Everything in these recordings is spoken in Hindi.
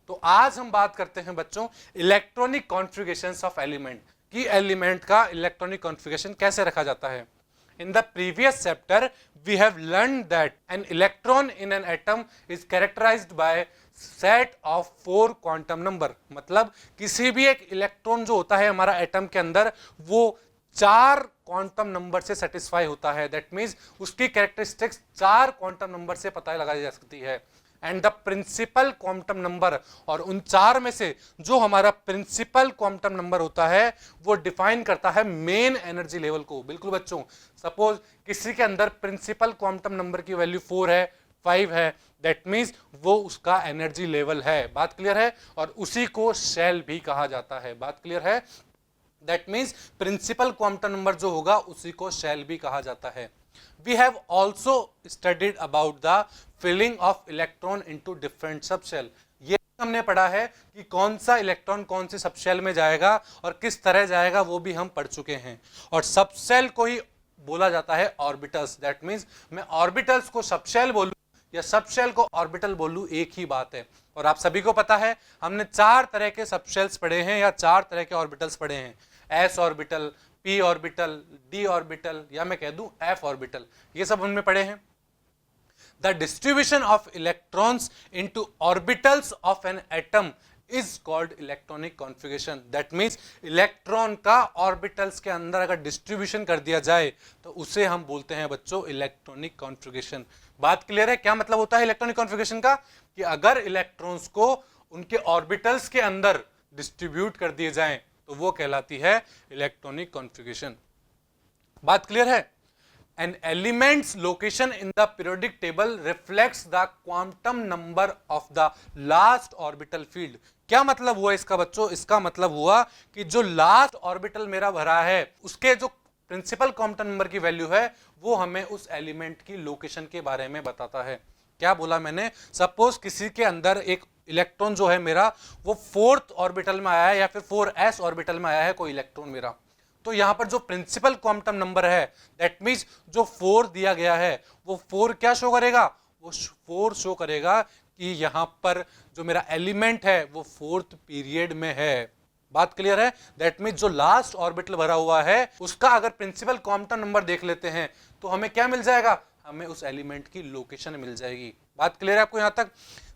तो आज हम बात करते हैं बच्चों इलेक्ट्रॉनिक कॉन्फ़िगरेशंस ऑफ एलिमेंट, कि एलिमेंट का इलेक्ट्रॉनिक कॉन्फ़िगरेशन कैसे रखा जाता है। In the previous chapter, we have learned that an electron in an atom is characterized by set of 4 quantum number। मतलब किसी भी एक इलेक्ट्रॉन जो होता है हमारा एटम के अंदर, वो 4 क्वांटम नंबर से सेटिस्फाई होता है। दैट मीन्स उसकी कैरेक्टरिस्टिक्स 4 क्वांटम नंबर से पता लगाई जा सकती है। And the principal quantum number, और उन 4 में से जो हमारा प्रिंसिपल क्वांटम नंबर होता है वो डिफाइन करता है मेन एनर्जी लेवल को। बिल्कुल बच्चों, सपोज किसी के अंदर प्रिंसिपल क्वांटम नंबर की वैल्यू 4 है, 5 है, दैट मीन्स वो उसका एनर्जी लेवल है। बात क्लियर है? और उसी को शेल भी कहा जाता है। बात क्लियर है? That means principal quantum number जो होगा उसी को शेल भी कहा जाता है। We have also studied about the filling of electron into different subshell। ये हमने पढ़ा है कि कौन सा इलेक्ट्रॉन कौन से सबशेल में जाएगा और किस तरह जाएगा, वो भी हम पढ़ चुके हैं। और सबशेल को ही बोला जाता है ऑर्बिटल्स। दैट मीन्स मैं ऑर्बिटल्स को सबशेल बोलूं या सबशेल को ऑर्बिटल बोलूं, एक ही बात है। और आप सभी को पता है हमने 4 तरह के सबशेल्स पढ़े हैं या 4 तरह के ऑर्बिटल्स पढ़े हैं। S orbital, p orbital, d orbital, या मैं कह दूं f ऑर्बिटल, ये सब उनमें पढ़े हैं। The distribution of electrons into orbitals of an atom is called electronic configuration. That means electron का ऑर्बिटल्स के अंदर अगर डिस्ट्रीब्यूशन कर दिया जाए तो उसे हम बोलते हैं बच्चों इलेक्ट्रॉनिक कॉन्फ़िगरेशन। बात क्लियर है? क्या मतलब होता है इलेक्ट्रॉनिक कॉन्फ़िगरेशन का? कि अगर इलेक्ट्रॉन्स को उनके ऑर्बिटल्स के अंदर डिस्ट्रीब्यूट कर दिए जाएं तो वो कहलाती है इलेक्ट्रॉनिक कॉन्फ़िगरेशन। बात क्लियर है? An elements location in the periodic table reflects the quantum number of the last orbital filled. क्या मतलब हुआ इसका बच्चों? इसका मतलब हुआ कि जो लास्ट ऑर्बिटल मेरा भरा है उसके जो प्रिंसिपल क्वांटम नंबर की वैल्यू है वो हमें उस एलिमेंट की लोकेशन के बारे में बताता है। क्या बोला मैंने? सपोज किसी के अंदर एक इलेक्ट्रॉन जो है मेरा वो 4th ऑर्बिटल में आया है या फिर 4s ऑर्बिटल में आया है कोई इलेक्ट्रॉन मेरा, तो यहां पर जो प्रिंसिपल क्वांटम नंबर है दैट मीन्स जो 4 दिया गया है वो 4 क्या शो करेगा? वो 4 शो करेगा कि यहां पर जो मेरा एलिमेंट है वो 4th पीरियड में है। बात क्लियर है? दैट मीन्स जो लास्ट ऑर्बिटल भरा हुआ है उसका अगर प्रिंसिपल क्वांटम नंबर देख लेते हैं तो हमें क्या मिल जाएगा? हमें उस एलिमेंट की लोकेशन मिल जाएगी। बात क्लियर है आपको यहां तक?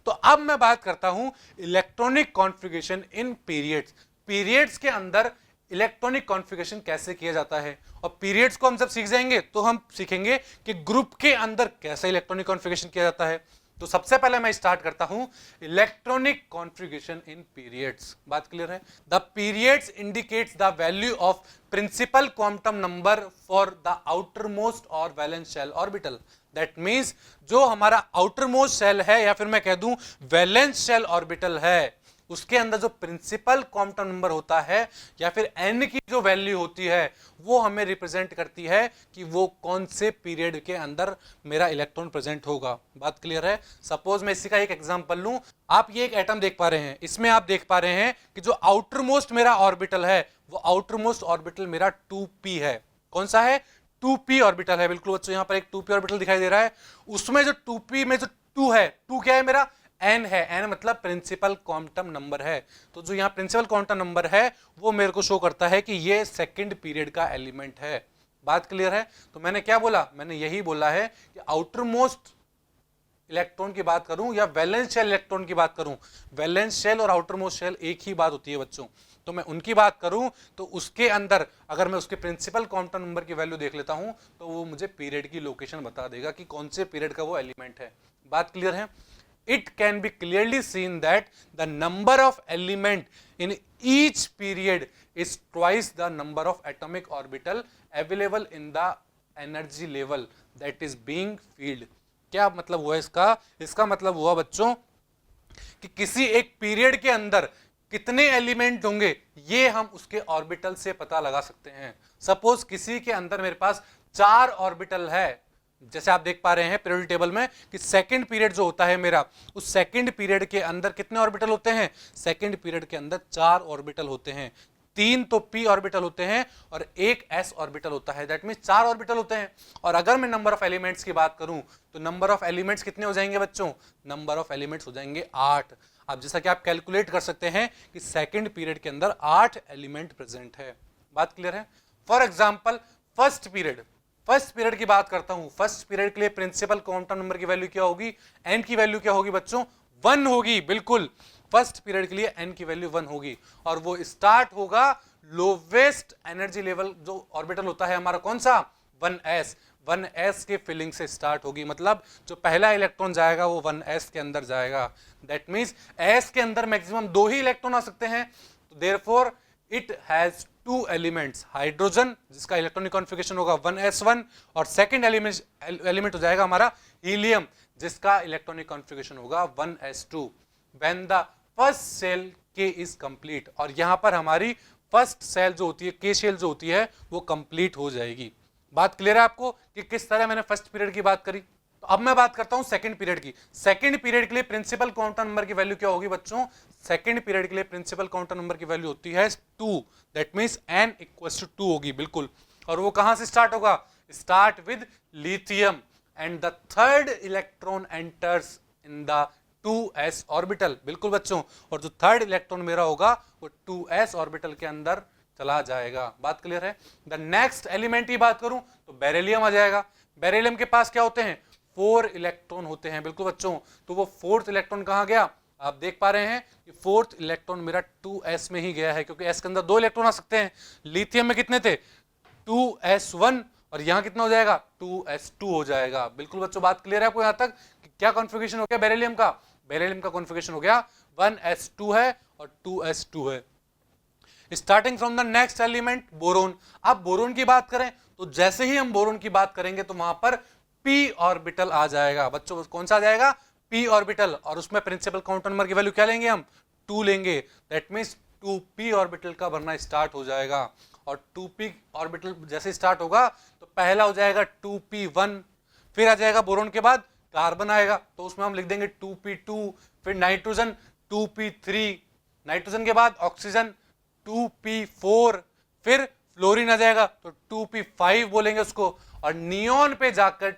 तो अब मैं बात करता हूं electronic configuration in periods. Periods के अंदर इलेक्ट्रॉनिक कॉन्फ़िगरेशन कैसे किया जाता है, और पीरियड्स को हम जब सीख जाएंगे तो हम सीखेंगे कि ग्रुप के अंदर कैसे इलेक्ट्रॉनिक कॉन्फ़िगरेशन किया जाता है। तो सबसे पहले मैं स्टार्ट करता हूं इलेक्ट्रॉनिक कॉन्फ़िगरेशन इन पीरियड्स। बात क्लियर है? The periods indicates the value of principal quantum number for the outer most और valence shell orbital. That means जो हमारा आउटर मोस्ट शेल है या फिर मैं कह दूं वैलेंस शेल ऑर्बिटल है उसके अंदर जो प्रिंसिपल क्वांटम नंबर होता है या फिर n की जो वैल्यू होती है वो हमें रिप्रेजेंट करती है कि वो कौन से पीरियड के अंदर मेरा इलेक्ट्रॉन प्रेजेंट होगा। बात क्लियर है? सपोज मैं इसी का एक एग्जांपल लूं। आप ये एक एटम देख पा रहे हैं, इसमें आप देख पा रहे हैं कि जो आउटर मोस्ट मेरा ऑर्बिटल है वो आउटर मोस्ट ऑर्बिटल मेरा 2p है। कौन सा है? 2p ऑर्बिटल है। बिल्कुल बच्चों, यहां पर एक 2p ऑर्बिटल दिखाई दे रहा है। उसमें जो 2p में जो 2 है, 2 क्या है मेरा? n है। n मतलब प्रिंसिपल क्वांटम नंबर है। तो जो यहाँ प्रिंसिपल क्वांटम नंबर है वो मेरे को शो करता है कि ये सेकंड पीरियड का एलिमेंट है। बात क्लियर है? तो मैंने क्या बोला? मैंने यही बोला है कि आउटर मोस्ट इलेक्ट्रॉन की बात करूं या वैलेंस शेल इलेक्ट्रॉन की बात करूं, वैलेंस शेल और आउटर मोस्ट शेल एक ही बात होती है बच्चों। तो मैं उनकी बात करूं तो उसके अंदर अगर मैं उसके प्रिंसिपल क्वांटम नंबर की वैल्यू देख लेता हूं तो वो मुझे पीरियड की लोकेशन बता देगा कि कौन से पीरियड का वो एलिमेंट है। बात क्लियर है? It can be clearly seen that the number of element in each period is twice the number of atomic orbital available in the energy level that is being filled। क्या मतलब हुआ इसका? इसका मतलब हुआ बच्चों कि किसी एक पीरियड के अंदर कितने एलिमेंट होंगे ये हम उसके ऑर्बिटल से पता लगा सकते हैं। सपोज किसी के अंदर मेरे पास 4 ऑर्बिटल है, जैसे आप देख पा रहे हैं पीरियोडिक टेबल में कि सेकंड पीरियड जो होता है मेरा उस सेकंड पीरियड के अंदर कितने ऑर्बिटल होते हैं? सेकंड पीरियड के अंदर 4 ऑर्बिटल होते हैं। 3 तो p ऑर्बिटल होते हैं और 1 s ऑर्बिटल होता है। दैट मींस 4 ऑर्बिटल होते हैं। और अगर मैं नंबर ऑफ एलिमेंट्स की बात करूं तो नंबर ऑफ एलिमेंट्स कितने हो जाएंगे बच्चों? नंबर ऑफ एलिमेंट्स हो जाएंगे 8। अब जैसा कि आप कैलकुलेट कर सकते हैं कि सेकंड पीरियड के अंदर 8 एलिमेंट प्रेजेंट है। बात क्लियर है? फॉर एग्जांपल फर्स्ट पीरियड की बात करता हूं। फर्स्ट पीरियड के लिए प्रिंसिपल क्वांटम नंबर की वैल्यू क्या होगी? n की वैल्यू क्या होगी बच्चों? 1 होगी। बिल्कुल, फर्स्ट पीरियड के लिए n की वैल्यू 1 होगी और वो स्टार्ट होगा लोवेस्ट एनर्जी लेवल जो ऑर्बिटल होता है हमारा, कौन सा? 1s के फिलिंग से स्टार्ट होगी। मतलब जो पहला इलेक्ट्रॉन जाएगा वो 1s के अंदर जाएगा। दैट मींस s के अंदर मैक्सिमम 2 ही इलेक्ट्रॉन आ सकते हैं। तो therefore it has 2 elements, hydrogen जिसका इलेक्ट्रॉनिक कॉन्फ़िगरेशन होगा 1s1 और सेकंड एलिमेंट हो जाएगा हमारा हीलियम जिसका इलेक्ट्रॉनिक कॉन्फ़िगरेशन होगा 1s2 when the first shell K is complete. और यहां पर हमारी फर्स्ट सेल जो होती है K शेल जो होती है वो कंप्लीट हो जाएगी। बात क्लियर है आपको कि किस तरह मैंने फर्स्ट पीरियड की बात करी? तो अब मैं बात करता हूं सेकंड पीरियड की। सेकंड पीरियड के लिए प्रिंसिपल क्वांटम नंबर की वैल्यू क्या होगी बच्चों? सेकंड पीरियड के लिए प्रिंसिपल क्वांटम नंबर की वैल्यू होती है 2। That means n equals to 2 होगी। बिल्कुल, और वो कहां से स्टार्ट होगा? Start with lithium and the third electron enters in the 2s orbital. बिल्कुल बच्चों, और जो थर्ड इलेक्ट्रॉन मेरा होगा वो 2s ऑर्बिटल के अंदर चला जाएगा। बात क्लियर है? द नेक्स्ट एलिमेंट की बात करूं तो बेरिलियम आ जाएगा। बेरिलियम के पास क्या होते हैं? 4 इलेक्ट्रॉन होते हैं। बिल्कुल बच्चों, तो वो फोर्थ इलेक्ट्रॉन कहां गया? आप देख पा रहे हैं कि फोर्थ इलेक्ट्रॉन मेरा 2s में ही गया है क्योंकि s के अंदर 2 इलेक्ट्रॉन आ सकते हैं। लिथियम में कितने थे? 2s1 और यहां कितना हो जाएगा? 2s2 हो जाएगा। बिल्कुल बच्चों, बात क्लियर है आपको यहां तक कि क्या कॉन्फ़िगरेशन हो गया बेरिलियम का? बेरिलियम का कॉन्फ़िगरेशन हो गया 1s2 है और 2s2 है। Starting from the next element boron. अब बोरोन की बात करें तो जैसे ही हम बोरोन की बात करेंगे तो वहां पर p ऑर्बिटल आ जाएगा। बच्चों कौन सा आ जाएगा? p ऑर्बिटल, और उसमें प्रिंसिपल क्वांटम नंबर की वैल्यू क्या लेंगे हम? 2 लेंगे। दैट मींस 2p ऑर्बिटल का बनना स्टार्ट हो जाएगा और 2p ऑर्बिटल जैसे स्टार्ट होगा तो पहला हो जाएगा 2p1, फिर आ जाएगा बोरोन के बाद कार्बन आएगा तो उसमें हम लिख देंगे 2p2, फिर नाइट्रोजन 2p3, नाइट्रोजन के बाद ऑक्सीजन 2p4, फिर फ्लोरीन आ जाएगा तो 2p5 बोलेंगे उसको, और नियोन पे जाकर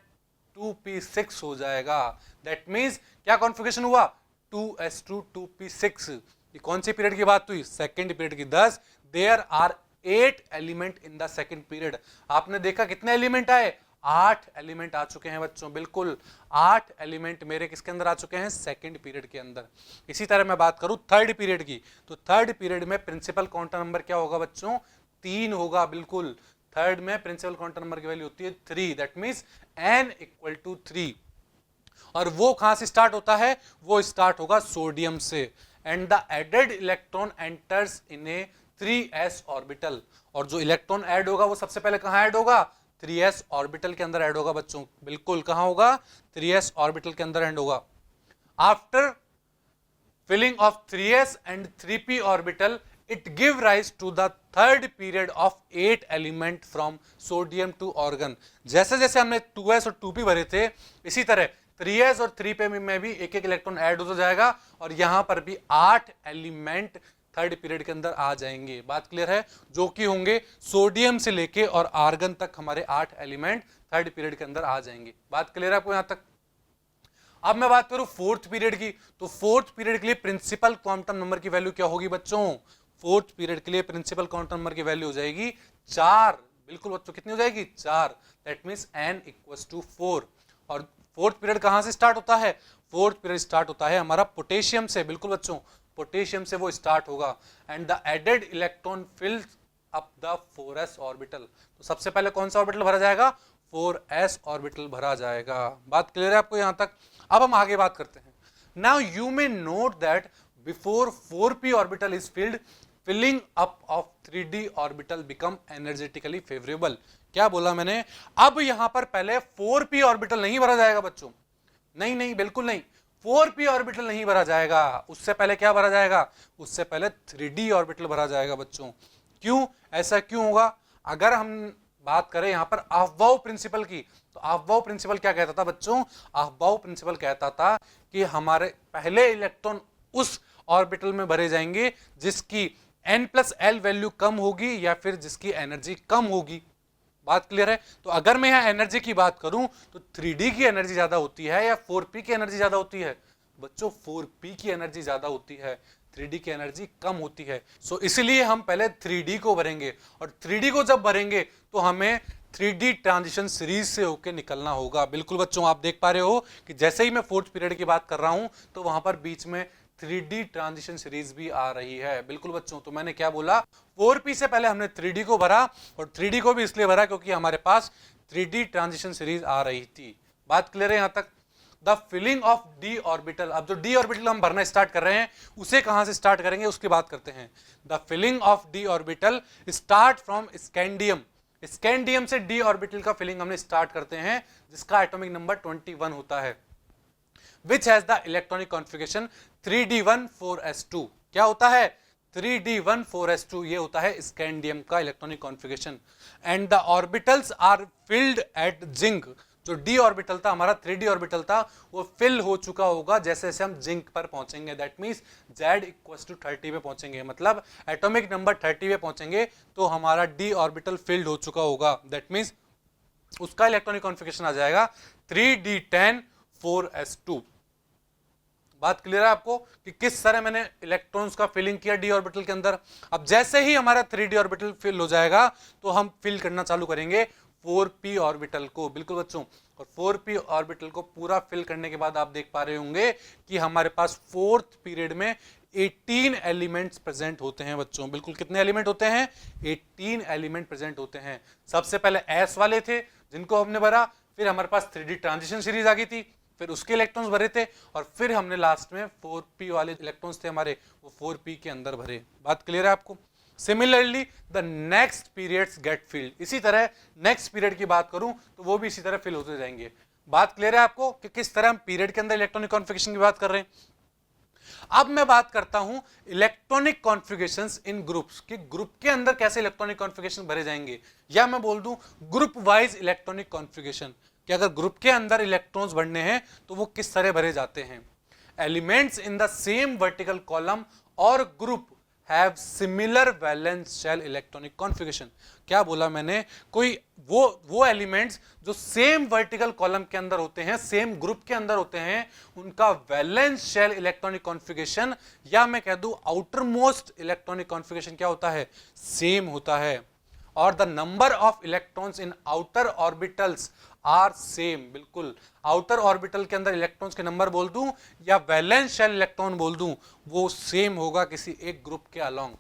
2p6 हो जाएगा। दैट मींस क्या कॉन्फ़िगरेशन हुआ? 2s2 2p6। ये कौन सी पीरियड की बात हुई? सेकंड पीरियड की। Thus there are 8 element in the second period. आपने देखा कितने एलिमेंट आए? 8 एलिमेंट आ चुके हैं बच्चों। बिल्कुल, 8 एलिमेंट मेरे किसके अंदर आ चुके हैं? सेकंड पीरियड के अंदर। इसी तरह मैं बात करूं थर्ड पीरियड की तो थर्ड पीरियड में प्रिंसिपल क्वांटम नंबर क्या होगा बच्चों? 3 होगा। बिल्कुल, थर्ड में प्रिंसिपल क्वांटम नंबर की वैल्यू होती है 3। That means n equal to 3। और वो कहां से स्टार्ट होता है? वो स्टार्ट होगा सोडियम से। And the added electron enters in a 3s orbital. और जो इलेक्ट्रॉन ऐड होगा वो सबसे पहले कहां ऐड होगा? 3s ऑर्बिटल के अंदर ऐड होगा बच्चों। बिल्कुल, कहां होगा? 3s ऑर्बिटल के अंदर ऐड होगा। After filling of 3s and 3p orbital it give rise to the third period of 8 element from sodium to argon। जैसे जैसे हमने 2s और 2p भरे थे इसी तरह 3s और 3p में भी एक एक इलेक्ट्रॉन ऐड होता जाएगा और यहां पर भी 8 एलिमेंट थर्ड पीरियड के अंदर आ जाएंगे। बात क्लियर है? जो कि होंगे सोडियम से लेके और आर्गन तक हमारे 8 एलिमेंट थर्ड पीरियड के अंदर आ जाएंगे। बात क्लियर है आपको यहां तक? अब मैं बात करूं फोर्थ पीरियड की तो फोर्थ पीरियड के लिए प्रिंसिपल क्वांटम नंबर की वैल्यू क्या होगी बच्चों? फोर्थ पीरियड के लिए प्रिंसिपल क्वांटम नंबर की वैल्यू हो जाएगी 4। बिल्कुल बच्चों, कितनी हो जाएगी? 4। That means n equals to 4। और फोर्थ पीरियड कहां से स्टार्ट होता है? फोर्थ पीरियड स्टार्ट होता है हमारा पोटेशियम से। बिल्कुल बच्चों, पोटेशियम से वो स्टार्ट होगा। And the added electron fills up the 4s orbital. तो सबसे पहले कौन सा ऑर्बिटल भरा जाएगा? 4s ऑर्बिटल भरा जाएगा। बात क्लियर है आपको यहां तक? अब हम आगे बात करते हैं। Now you may note that before 4p orbital is filled, filling up of 3d orbital become energetically favourable. क्या बोला मैंने? अब यहां पर पहले 4p ऑर्बिटल नहीं भरा जाएगा बच्चों। नहीं नहीं, बिल्कुल नहीं, 4p ऑर्बिटल नहीं भरा जाएगा। उससे पहले क्या भरा जाएगा? उससे पहले 3d ऑर्बिटल भरा जाएगा बच्चों। क्यों? ऐसा क्यों होगा? अगर हम बात करें यहां पर अफबाउ प्रिंसिपल की तो अफबाउ प्रिंसिपल क्या कहता था बच्चों? अफबाउ प्रिंसिपल कहता था कि हमारे पहले इलेक्ट्रॉन उस ऑर्बिटल में भरे जाएंगे जिसकी n+l वैल्यू कम होगी या फिर जिसकी एनर्जी कम होगी। बात क्लियर है? तो अगर मैं यहां एनर्जी की बात करूं तो 3d की एनर्जी ज्यादा होती है या 4p की एनर्जी ज्यादा होती है? बच्चों 4p की एनर्जी ज्यादा होती है, 3d की एनर्जी कम होती है। सो इसीलिए हम पहले 3d को भरेंगे, और 3d को जब भरेंगे तो हमें 3d ट्रांजिशन सीरीज से होके निकलना होगा। बिल्कुल बच्चों, आप देख पा रहे हो कि जैसे ही मैं फोर्थ पीरियड की बात कर रहा हूं तो वहां पर बीच में 3D ट्रांजिशन सीरीज भी आ रही है। बिल्कुल बच्चों, तो मैंने क्या बोला, 4p से पहले हमने 3D को भरा, और 3D को भी इसलिए भरा क्योंकि हमारे पास 3D ट्रांजिशन सीरीज आ रही थी। बात क्लियर है यहां तक? The filling of D orbital, अब जो डी ऑर्बिटल हम भरना स्टार्ट कर रहे हैं उसे कहां से स्टार्ट करेंगे उसकी बात करते हैं। The filling of D orbital start from scandium, scandium से डी ऑर्बिटल का फिलिंग हमने स्टार्ट करते हैं, जिसका एटॉमिक नंबर 21 होता है, which has the electronic configuration 3d14s2। क्या होता है? 3d14s2, ये होता है स्कैंडियम का electronic configuration. And the orbitals are filled at zinc, जो डी ऑर्बिटल था हमारा, 3d ऑर्बिटल था, वो फिल हो चुका होगा जैसे जैसे हम जिंक पर पहुंचेंगे। That means z equals to 30 पे पहुंचेंगे, मतलब एटॉमिक नंबर 30 पे पहुंचेंगे तो हमारा डी ऑर्बिटल फिल्ड हो चुका होगा। दैट मीन्स उसका इलेक्ट्रॉनिक कॉन्फ़िगरेशन आ जाएगा 3d10 4s2। बात क्लियर है आपको कि किस तरह मैंने इलेक्ट्रॉन्स का फिलिंग किया डी ऑर्बिटल के अंदर। अब जैसे ही हमारा 3d ऑर्बिटल फिल हो जाएगा तो हम फिल करना चालू करेंगे 4p ऑर्बिटल को। बिल्कुल बच्चों, और 4p ऑर्बिटल को पूरा फिल करने के बाद आप देख पा रहे होंगे कि हमारे पास फोर्थ पीरियड में 18 एलिमेंट्स प्रेजेंट होते हैं बच्चों। बिल्कुल, कितने एलिमेंट होते हैं? 18 एलिमेंट प्रेजेंट होते हैं। सबसे पहले s वाले थे जिनको हमने भरा, फिर हमारे पास 3d ट्रांजिशन सीरीज आ गई थी, फिर उसके इलेक्ट्रॉन्स भरे थे, और फिर हमने लास्ट में 4p वाले इलेक्ट्रॉन्स थे हमारे, वो 4p के अंदर भरे। बात क्लियर है आपको? Similarly the next periods get filled, इसी तरह नेक्स्ट पीरियड की बात करूं तो वो भी इसी तरह फिल होते जाएंगे। बात क्लियर है आपको कि किस तरह हम पीरियड के अंदर इलेक्ट्रॉनिक कॉन्फ़िगरेशन की बात कर रहे हैं। अब मैं बात करता हूं इलेक्ट्रॉनिक कॉन्फ़िगरेशंस इन ग्रुप्स, कि ग्रुप के अंदर कैसे इलेक्ट्रॉनिक कॉन्फ़िगरेशन भरे जाएंगे, या मैं बोल दूं ग्रुप वाइज इलेक्ट्रॉनिक कॉन्फ़िगरेशन, कि अगर ग्रुप के अंदर इलेक्ट्रॉन्स भरने हैं तो वो किस तरह भरे जाते हैं। Elements in the same vertical column और group have similar valence shell electronic configuration. क्या बोला मैंने? कोई वो एलिमेंट्स जो सेम वर्टिकल कॉलम के अंदर होते हैं, सेम ग्रुप के अंदर होते हैं, उनका वैलेंस शेल इलेक्ट्रॉनिक कॉन्फ़िगरेशन, या मैं कह दूं आउटर मोस्ट इलेक्ट्रॉनिक कॉन्फ़िगरेशन क्या होता है? सेम होता है। और the number of electrons in outer orbitals are same. बिल्कुल, आउटर ऑर्बिटल के अंदर इलेक्ट्रॉन्स के नंबर बोल दूं या वैलेंस शेल इलेक्ट्रॉन बोल दूं, वो सेम होगा किसी एक ग्रुप के along.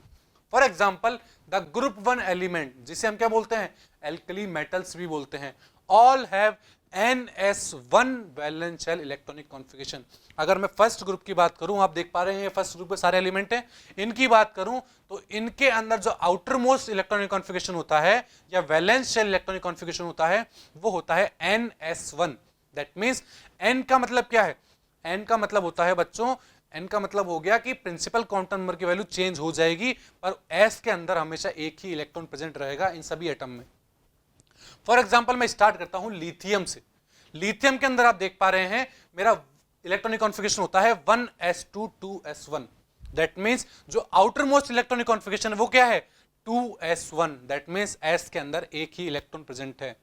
For example the group 1 element, जिसे हम क्या बोलते हैं? एल्कली मेटल्स भी बोलते हैं, all have NS1 valence shell electronic configuration. अगर मैं फर्स्ट ग्रुप की बात करूं, आप देख पा रहे हैं फर्स्ट ग्रुप में सारे एलिमेंट हैं, इनकी बात करूं तो इनके अंदर जो आउटर मोस्ट इलेक्ट्रॉनिक कॉन्फ़िगरेशन होता है या वैलेंस शेल इलेक्ट्रॉनिक कॉन्फ़िगरेशन होता है, वो होता है NS1। दैट मीन्स N का मतलब क्या है? N का मतलब होता है बच्चों, N का मतलब हो गया कि प्रिंसिपल क्वांटम नंबर की वैल्यू चेंज हो जाएगी, पर S के अंदर हमेशा एक ही इलेक्ट्रॉन प्रेजेंट रहेगा इन सभी एटम में। फॉर एग्जाम्पल मैं स्टार्ट करता हूं लिथियम से। लिथियम के अंदर आप देख पा रहे हैं मेरा इलेक्ट्रॉनिक कॉन्फ़िगरेशन होता है 1s2 2s1। दैट मीन्स जो आउटर मोस्ट इलेक्ट्रॉनिक कॉन्फ़िगरेशन वो क्या है? 2s1। दैट मीन्स s के अंदर एक ही इलेक्ट्रॉन प्रेजेंट है।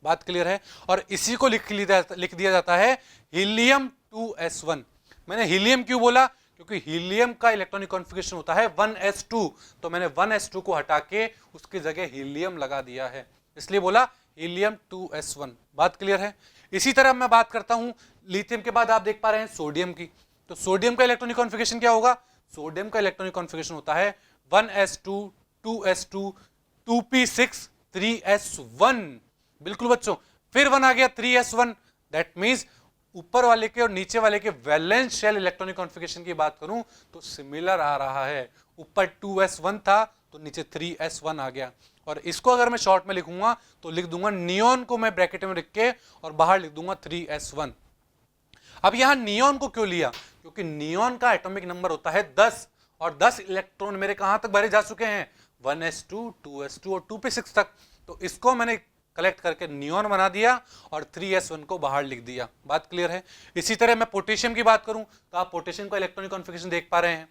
बात क्लियर है? और इसी को लिख दिया जाता है हीलियम 2s1। मैंने हीलियम क्यों बोला? क्योंकि हीलियम का इलेक्ट्रॉनिक कॉन्फ़िगरेशन होता है 1s2, तो मैंने 1s2 को हटा के उसकी जगह हीलियम लगा दिया है, इसलिए बोला हीलियम 2s1। बात क्लियर है? इसी तरह मैं बात करता हूं लिथियम के बाद आप देख पा रहे हैं सोडियम की, तो सोडियम का इलेक्ट्रॉनिक कॉन्फ़िगरेशन क्या होगा? सोडियम का इलेक्ट्रॉनिक कॉन्फ़िगरेशन होता है 1s2 2s2 2p6 3s1। बिल्कुल बच्चों, फिर 1 आ गया 3s1। दैट मीन्स ऊपर वाले के और नीचे वाले के वैलेंस शेल इलेक्ट्रॉनिक कॉन्फ़िगरेशन की बात करूं तो सिमिलर आ रहा है। ऊपर 2s1 था तो नीचे 3s1 आ गया। और इसको अगर मैं शॉर्ट में लिखूंगा तो लिख दूंगा नियोन को मैं ब्रैकेट में लिख के और बाहर लिख दूंगा 3s1। अब यहां नियोन को क्यों लिया? क्योंकि नियोन का एटॉमिक नंबर होता है 10, और 10 इलेक्ट्रॉन मेरे कहां तक भरे जा चुके हैं? 1s2 2s2 और 2p6 तक। तो इसको मैंने कलेक्ट करके नियोन बना दिया और 3s1 को बाहर लिख दिया। बात क्लियर है? इसी तरह मैं पोटेशियम की बात करूं तो आप पोटेशियम का इलेक्ट्रॉनिक कॉन्फ़िगरेशन देख पा रहे हैं।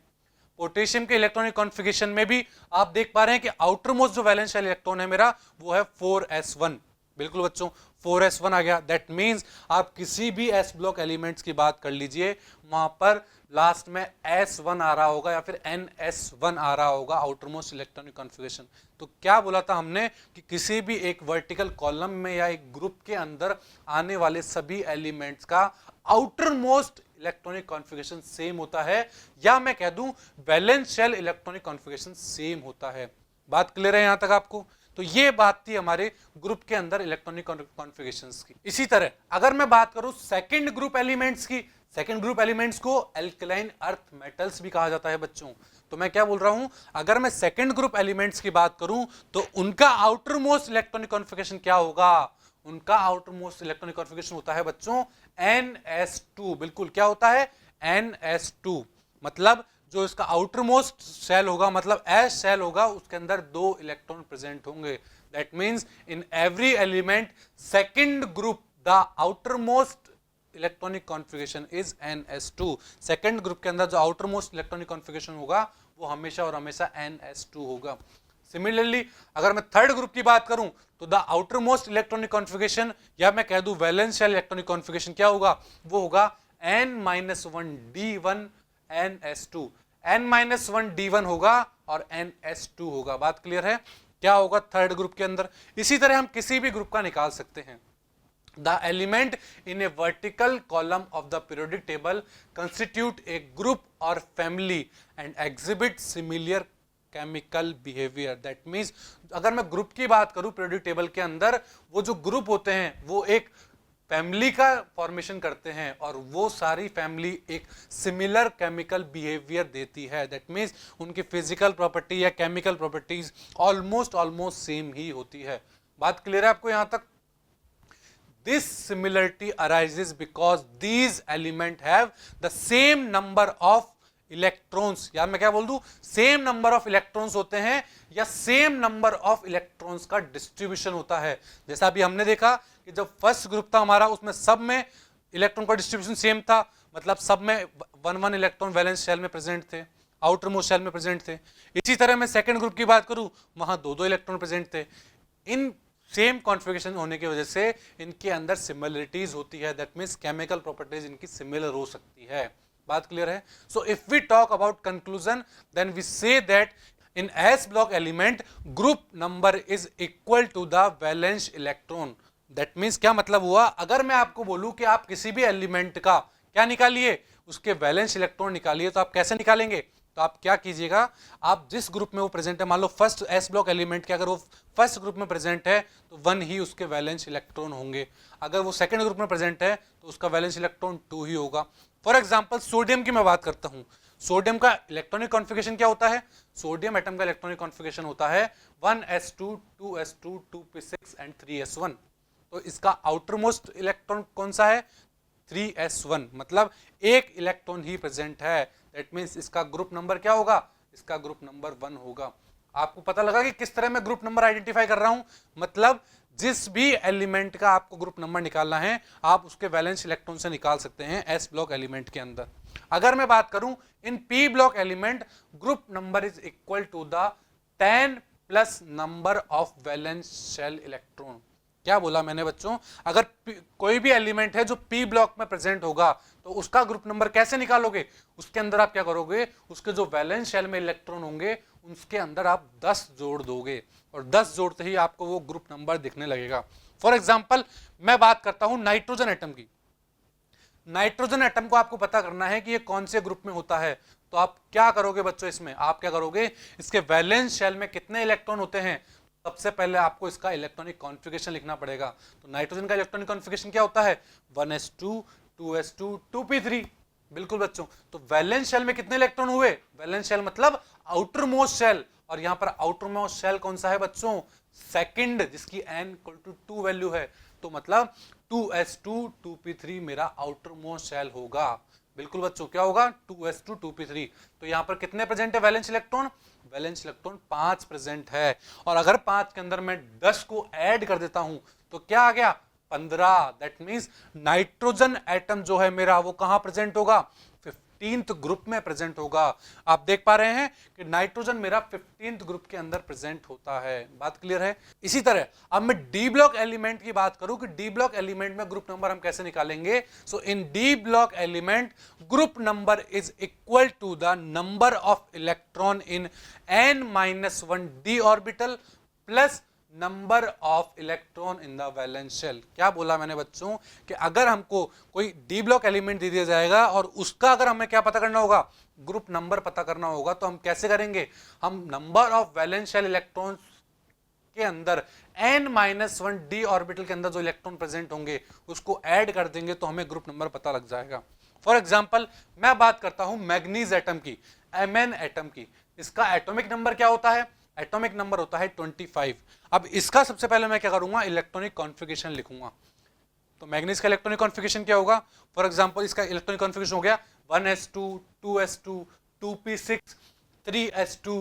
पोटेशियम के इलेक्ट्रॉनिक कॉन्फ़िगरेशन में भी आप देख पा रहे हैं कि आउटर मोस्ट जो वैलेंस शेल इलेक्ट्रॉन है मेरा वो है 4s1। बिल्कुल बच्चों, 4s1 आ गया। दैट मीन्स आप किसी भी s ब्लॉक एलिमेंट्स की बात कर लीजिए, वहां पर लास्ट में s1 आ रहा होगा या फिर ns1 आ रहा होगा, आउटर मोस्ट इलेक्ट्रॉनिक कॉन्फ़िगरेशन। तो क्या बोला था हमने कि किसी भी एक वर्टिकल कॉलम में या एक ग्रुप के अंदर आने वाले सभी एलिमेंट्स का outer most electronic configuration same होता है, या मैं कह दूं valence shell electronic configuration same होता है। बात क्लियर है यहां तक आपको? तो ये बात थी हमारे ग्रुप के अंदर इलेक्ट्रॉनिक कॉन्फ़िगरेशंस की। इसी तरह अगर मैं बात करूं सेकंड ग्रुप एलिमेंट्स की, सेकंड ग्रुप एलिमेंट्स को एल्कलाइन अर्थ मेटल्स भी कहा जाता है बच्चों। तो मैं क्या बोल रहा हूं, अगर मैं सेकंड ग्रुप एलिमेंट्स की बात करूं तो उनका आउटर मोस्ट इलेक्ट्रॉनिक कॉन्फ़िगरेशन क्या होगा? उनका आउटर मोस्ट इलेक्ट्रॉनिक कॉन्फ़िगरेशन होता है बच्चों ns2। बिल्कुल क्या होता है? ns2। मतलब जो इसका आउटर मोस्ट शेल होगा, मतलब एस शेल होगा, उसके अंदर 2 इलेक्ट्रॉन प्रेजेंट होंगे। That means in every element second group the outer most electronic configuration is ns2। Second group के अंदर जो आउटर मोस्ट इलेक्ट्रॉनिक कॉन्फ़िगरेशन होगा वो हमेशा और हमेशा ns2 होगा। सिमिलरली अगर मैं थर्ड ग्रुप की बात करूं तो the outer most electronic configuration, या मैं कह दूं वैलेंस शेल इलेक्ट्रॉनिक कॉन्फ़िगरेशन क्या होगा? वो होगा n-1d1 ns2। n-1d1 होगा और ns2 होगा। बात क्लियर है? क्या होगा थर्ड ग्रुप के अंदर? इसी तरह हम किसी भी ग्रुप का निकाल सकते हैं। The element in a vertical column of the periodic table constitute a group or family and exhibit similar chemical behavior. That means अगर मैं ग्रुप की बात करूं periodic table के अंदर, वो जो ग्रुप होते हैं वो एक फैमिली का फॉर्मेशन करते हैं और वो सारी फैमिली एक सिमिलर केमिकल बिहेवियर देती है। दैट मीन्स उनकी फिजिकल प्रॉपर्टी या केमिकल प्रॉपर्टीज ऑलमोस्ट सेम ही होती है। बात क्लियर है आपको यहां तक? This similarity arises because these elements have the same number of electrons। यार मैं क्या बोल दूं, सेम नंबर ऑफ इलेक्ट्रॉन्स होते हैं या सेम नंबर ऑफ इलेक्ट्रॉन्स का डिस्ट्रीब्यूशन होता है। जैसा अभी हमने देखा कि जब फर्स्ट ग्रुप था हमारा, उसमें सब में इलेक्ट्रॉन का डिस्ट्रीब्यूशन सेम था, मतलब सब में 1-1 इलेक्ट्रॉन वैलेंस शेल में प्रेजेंट थे, आउटर मोस्ट शेल में प्रेजेंट थे। इसी तरह मैं सेकंड ग्रुप की बात करूं, वहां 2-2 इलेक्ट्रॉन प्रेजेंट थे। इन सेम कॉन्फ़िगरेशन होने की वजह से इनके अंदर सिमिलरिटीज होती है। दैट मीन्स केमिकल प्रॉपर्टीज इनकी सिमिलर हो सकती है। बात क्लियर है? So if we talk about conclusion, then we say that in S block element group number is equal to the valence electron. That means क्या मतलब हुआ, अगर मैं आपको बोलूं कि आप किसी भी एलिमेंट का क्या निकालिए, उसके वैलेंस इलेक्ट्रॉन निकालिए, तो आप कैसे निकालेंगे? तो आप क्या कीजिएगा, आप जिस ग्रुप में वो प्रेजेंट है, मान लो फर्स्ट एस ब्लॉक एलिमेंट के अगर वो फर्स्ट ग्रुप में प्रेजेंट है तो 1 ही उसके वैलेंस इलेक्ट्रॉन होंगे। अगर वो सेकंड ग्रुप में प्रेजेंट है तो उसका वैलेंस इलेक्ट्रॉन 2 ही होगा। फॉर एग्जांपल सोडियम की मैं बात करता हूं। सोडियम का इलेक्ट्रॉनिक कॉन्फ़िगरेशन क्या होता है? सोडियम एटम का इलेक्ट्रॉनिक कॉन्फ़िगरेशन होता है 1s2 2s2 2p6 and 3s1। तो इसका आउटर मोस्ट इलेक्ट्रॉन कौन सा है? 3s1, मतलब एक इलेक्ट्रॉन ही प्रेजेंट है। दैट मीन्स इसका ग्रुप नंबर क्या होगा? इसका ग्रुप नंबर 1 होगा। आपको पता लगा कि किस तरह मैं ग्रुप नंबर आइडेंटिफाई कर रहा हूं? मतलब जिस भी एलिमेंट का आपको ग्रुप नंबर निकालना है, आप उसके वैलेंस इलेक्ट्रॉन से निकाल सकते हैं एस ब्लॉक एलिमेंट के अंदर। अगर मैं बात करूं in P block element, group number is equal to the 10 plus number of valence shell electron. क्या बोला मैंने बच्चों? अगर कोई भी एलिमेंट है जो पी ब्लॉक में प्रेजेंट होगा तो उसका ग्रुप नंबर कैसे निकालोगे? उसके अंदर आप क्या करोगे, उसके जो वैलेंस शेल में इलेक्ट्रॉन होंगे उसके अंदर आप 10 जोड़ दोगे और 10 जोड़ते ही आपको वो ग्रुप नंबर दिखने लगेगा। फॉर एग्जाम्पल मैं बात करता हूं नाइट्रोजन एटम की। नाइट्रोजन एटम को आपको पता करना है कि ये कौन से ग्रुप में होता है, तो आप क्या करोगे बच्चों? इसमें आप क्या करोगे, इसके वैलेंस शेल में कितने इलेक्ट्रॉन होते हैं, सबसे पहले आपको इसका इलेक्ट्रॉनिक कॉन्फ़िगरेशन लिखना पड़ेगा। तो नाइट्रोजन का इलेक्ट्रॉनिक कॉन्फ़िगरेशन क्या होता है? 1s2 2s2 2p3। बिल्कुल बच्चों, तो वैलेंस शेल में कितने इलेक्ट्रॉन हुए? वैलेंस शेल मतलब आउटर मोस्ट शेल, और यहां पर आउटर मोस्ट शेल कौन सा है बच्चों? सेकंड, जिसकी n=2 वैल्यू है। तो मतलब 2s2 2p3 मेरा आउटर मोस्ट शेल होगा। बिल्कुल बच्चों, क्या होगा? 2s2 2p3। तो यहां पर कितने प्रेजेंट है valence electron? Valence electron 5 present है। और अगर 5 के अंदर मैं 10 को ऐड कर देता हूं तो क्या आ गया? 15। दैट मींस नाइट्रोजन एटम जो है मेरा वो कहां प्रेजेंट होगा? 15th ग्रुप में प्रेजेंट होगा। आप देख पा रहे हैं कि नाइट्रोजन मेरा 15th ग्रुप के अंदर प्रेजेंट होता है। बात क्लियर है? इसी तरह अब मैं डी ब्लॉक एलिमेंट की बात करूं कि डी ब्लॉक एलिमेंट में ग्रुप नंबर हम कैसे निकालेंगे। So in D block element group number is equal to the number of electron in n-1 d orbital plus number of electron in the valence shell. क्या बोला मैंने बच्चों कि अगर हमको कोई डी ब्लॉक एलिमेंट दे दिया जाएगा और उसका अगर हमें क्या पता करना होगा, ग्रुप नंबर पता करना होगा, तो हम कैसे करेंगे, हम number of valence shell electron के अंदर n-1 d ऑर्बिटल के अंदर जो इलेक्ट्रॉन प्रेजेंट होंगे उसको ऐड कर देंगे तो हमें ग्रुप नंबर पता लग जाएगा। फॉर एग्जाम्पल मैं बात करता हूं मैग्नीज एटम की, Mn एटम की, इसका एटॉमिक नंबर क्या होता है, एटॉमिक नंबर होता है 25। अब इसका सबसे पहले मैं क्या करूंगा, इलेक्ट्रॉनिक कॉन्फ़िगरेशन लिखूंगा। तो मैग्नीज का इलेक्ट्रॉनिक कॉन्फ़िगरेशन क्या होगा, फॉर एग्जांपल इसका इलेक्ट्रॉनिक कॉन्फ़िगरेशन हो गया 1s2 2s2 2p6 3s2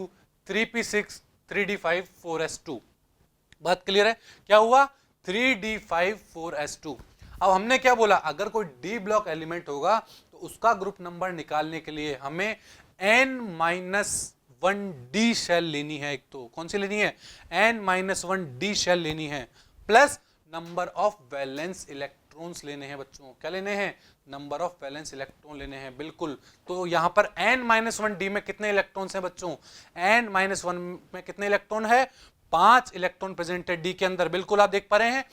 3p6 3d5 4s2। बात क्लियर है? क्या हुआ, 3d5 4s2। अब हमने क्या बोला, अगर कोई डी ब्लॉक एलिमेंट होगा तो उसका ग्रुप नंबर निकालने के लिए हमें n-1 d शेल लेनी है। एक तो कौन सी लेनी है, n-1 d शेल लेनी है, plus number of valence electrons लेने हैं बच्चों। क्या लेने हैं, नंबर ऑफ वैलेंस इलेक्ट्रॉन लेने हैं, बिल्कुल। तो यहां पर n-1 d में कितने इलेक्ट्रॉन्स हैं बच्चों, n-1 में कितने इलेक्ट्रॉन है, 5 इलेक्ट्रॉन प्रेजेंट है डी के अंदर, बिल्कुल आप देख पा रहे हैं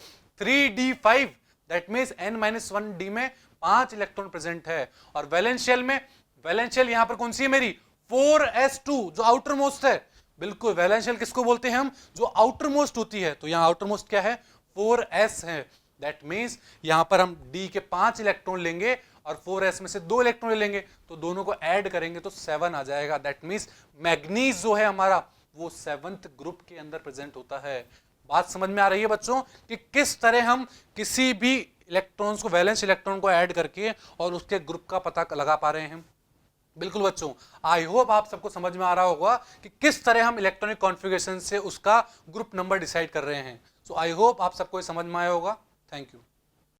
3d5, that means n-1 d में 5 इलेक्ट्रॉन प्रेजेंट है। और वैलेंस शेल में, वैलेंस शेल यहां पर कौन सी है मेरी, 4s2 जो आउटर मोस्ट है, बिल्कुल। वैलेंस शेल किसको बोलते हैं हम, जो आउटर मोस्ट होती है, तो यहां आउटर मोस्ट क्या है, 4s है। दैट मींस यहां पर हम d के 5 इलेक्ट्रॉन लेंगे और 4s में से 2 इलेक्ट्रॉन ले लेंगे, तो दोनों को ऐड करेंगे तो 7 आ जाएगा। दैट मींस मैग्नीज जो है हमारा वो 7th ग्रुप के अंदर प्रेजेंट होता है। बात समझ में आ रही है बच्चों कि किस तरह हम किसी भी इलेक्ट्रॉन्स को, वैलेंस इलेक्ट्रॉन को ऐड करके और उसके ग्रुप का पता लगा पा रहे हैं। बिल्कुल बच्चों, आई होप आप सबको समझ में आ रहा होगा कि किस तरह हम इलेक्ट्रॉनिक कॉन्फ़िगरेशन से उसका ग्रुप नंबर डिसाइड कर रहे हैं। सो आई होप आप सबको समझ में आया होगा। Thank you.